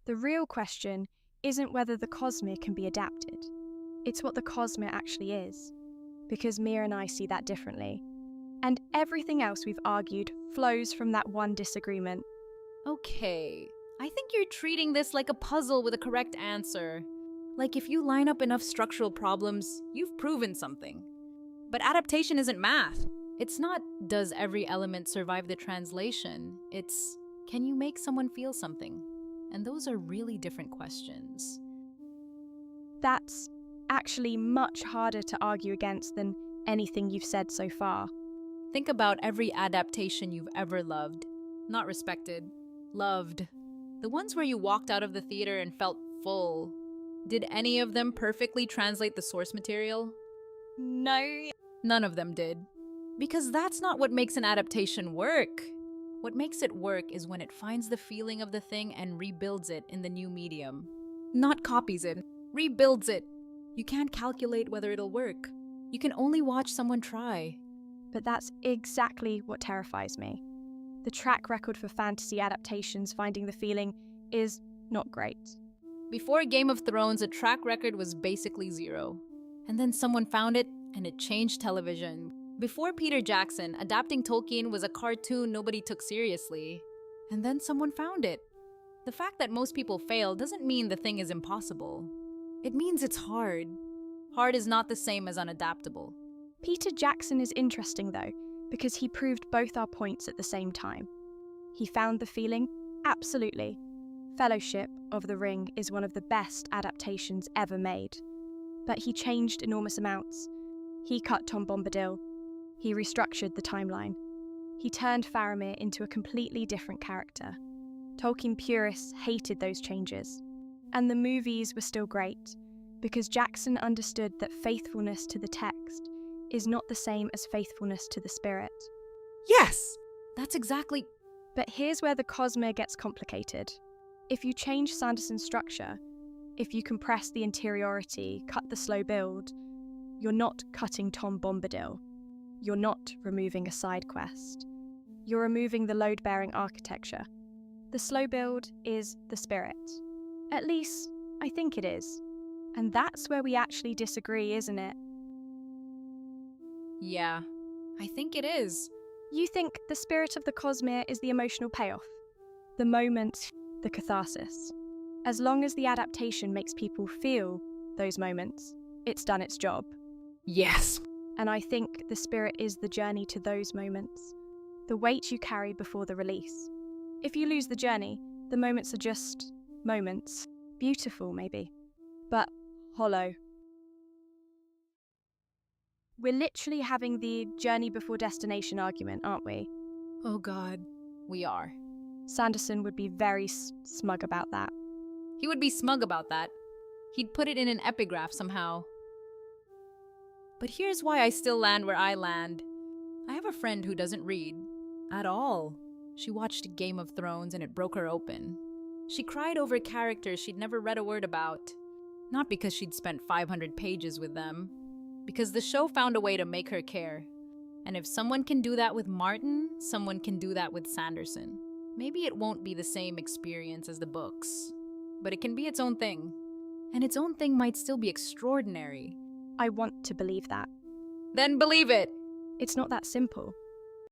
The real question isn't whether the Cosmere can be adapted. It's what the Cosmere actually is. Because Mia and I see that differently. And everything else we've argued flows from that one disagreement. Okay, I think you're treating this like a puzzle with a correct answer. Like if you line up enough structural problems, you've proven something. But adaptation isn't math. It's not, does every element survive the translation? It's, can you make someone feel something? And those are really different questions. That's actually much harder to argue against than anything you've said so far. Think about every adaptation you've ever loved. Not respected. Loved. The ones where you walked out of the theater and felt full. Did any of them perfectly translate the source material? No. None of them did. Because that's not what makes an adaptation work. What makes it work is when it finds the feeling of the thing and rebuilds it in the new medium. Not copies it, rebuilds it. You can't calculate whether it'll work. You can only watch someone try. But that's exactly what terrifies me. The track record for fantasy adaptations finding the feeling is not great. Before Game of Thrones, a track record was basically zero. And then someone found it, and it changed television. Before Peter Jackson, adapting Tolkien was a cartoon nobody took seriously. And then someone found it. The fact that most people fail doesn't mean the thing is impossible. It means it's hard. Hard is not the same as unadaptable. Peter Jackson is interesting though, because he proved both our points at the same time. He found the feeling? Absolutely. Fellowship of the Ring is one of the best adaptations ever made. But he changed enormous amounts. He cut Tom Bombadil. He restructured the timeline. He turned Faramir into a completely different character. Tolkien purists hated those changes. And the movies were still great, because Jackson understood that faithfulness to the text is not the same as faithfulness to the spirit. Yes! That's exactly... But here's where the Cosmere gets complicated. If you change Sanderson's structure, if you compress the interiority, cut the slow build, you're not cutting Tom Bombadil. You're not removing a side quest. You're removing the load-bearing architecture. The slow build is the spirit. At least, I think it is. And that's where we actually disagree, isn't it? Yeah, I think it is. You think the spirit of the Cosmere is the emotional payoff, the moment, the catharsis. As long as the adaptation makes people feel those moments, it's done its job. Yes. And I think the spirit is the journey to those moments, the weight you carry before the release. If you lose the journey, the moments are just moments. Beautiful, maybe, but hollow. We're literally having the journey before destination argument, aren't we? Oh God, we are. Sanderson would be very smug about that. He would be smug about that. He'd put it in an epigraph somehow. But here's why I still land where I land. I have a friend who doesn't read. At all. She watched Game of Thrones and it broke her open. She cried over characters she'd never read a word about. Not because she'd spent 500 pages with them. Because the show found a way to make her care. And if someone can do that with Martin, someone can do that with Sanderson. Maybe it won't be the same experience as the books, but it can be its own thing. And its own thing might still be extraordinary. I want to believe that. Then believe it! It's not that simple.